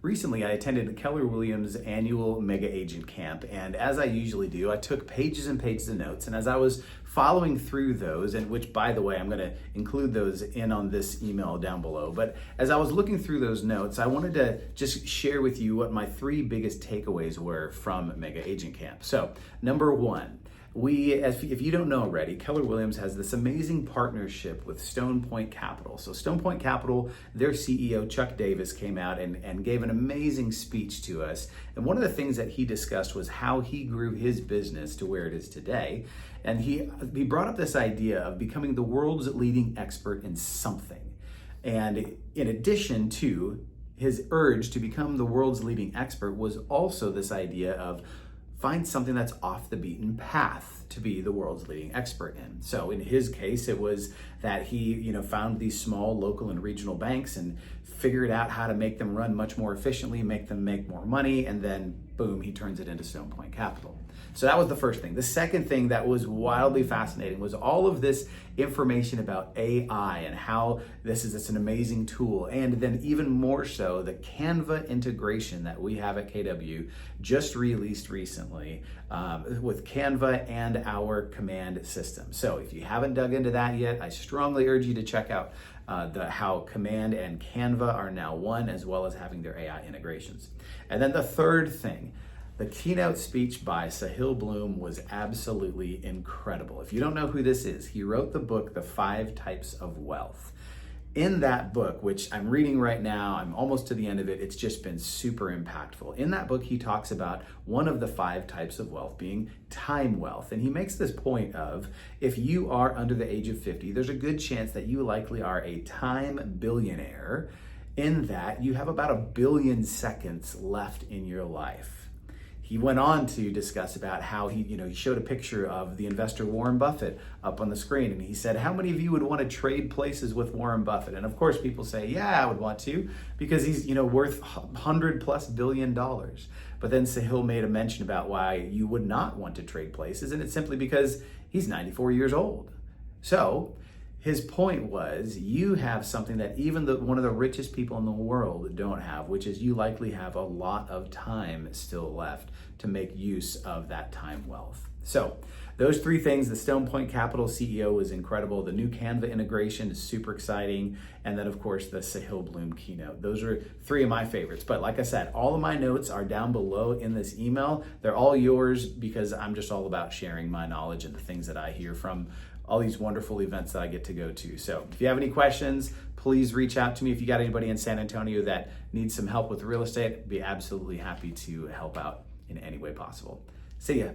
recently I attended Keller Williams' annual Mega Agent Camp, and as I usually do, I took pages and pages of notes. And as I was following through those, and which, by the way, I'm going to include those in on this email down below, but as I was looking through those notes, I wanted to just share with you what my three biggest takeaways were from Mega Agent Camp. So, number one, if you don't know already, Keller Williams has this amazing partnership with Stone Point Capital. So Stone Point Capital, their CEO, Chuck Davis, came out and gave an amazing speech to us. And one of the things that he discussed was how he grew his business to where it is today. And he brought up this idea of becoming the world's leading expert in something. And in addition to his urge to become the world's leading expert was also this idea of find something that's off the beaten path to be the world's leading expert in. So in his case, it was that he, found these small local and regional banks and figured out how to make them run much more efficiently, make them make more money, and then boom, he turns it into Stone Point Capital. So that was the first thing. The second thing that was wildly fascinating was all of this information about AI and how it's an amazing tool. And then even more so, the Canva integration that we have at KW just released recently with Canva and our command system. So if you haven't dug into that yet, I strongly urge you to check out how Command and Canva are now one, as well as having their AI integrations. And then the third thing, the keynote speech by Sahil Bloom was absolutely incredible. If you don't know who this is, he wrote the book, The 5 Types of Wealth. In that book, which I'm reading right now, I'm almost to the end of it, it's just been super impactful. In that book, he talks about one of the 5 types of wealth being time wealth. And he makes this point of, if you are under the age of 50, there's a good chance that you likely are a time billionaire, in that you have about 1 billion seconds left in your life. He went on to discuss about how he showed a picture of the investor Warren Buffett up on the screen, and he said, how many of you would want to trade places with Warren Buffett? And of course people say, yeah, I would want to, because he's worth $100+ billion. But then Sahil made a mention about why you would not want to trade places, and it's simply because he's 94 years old. So his point was, you have something that even one of the richest people in the world don't have, which is you likely have a lot of time still left to make use of that time wealth. So those 3 things, the Stone Point Capital CEO was incredible. The new Canva integration is super exciting. And then of course the Sahil Bloom keynote. Those are 3 of my favorites. But like I said, all of my notes are down below in this email. They're all yours because I'm just all about sharing my knowledge and the things that I hear from all these wonderful events that I get to go to. So if you have any questions, please reach out to me. If you got anybody in San Antonio that needs some help with real estate, I'd be absolutely happy to help out in any way possible. See ya.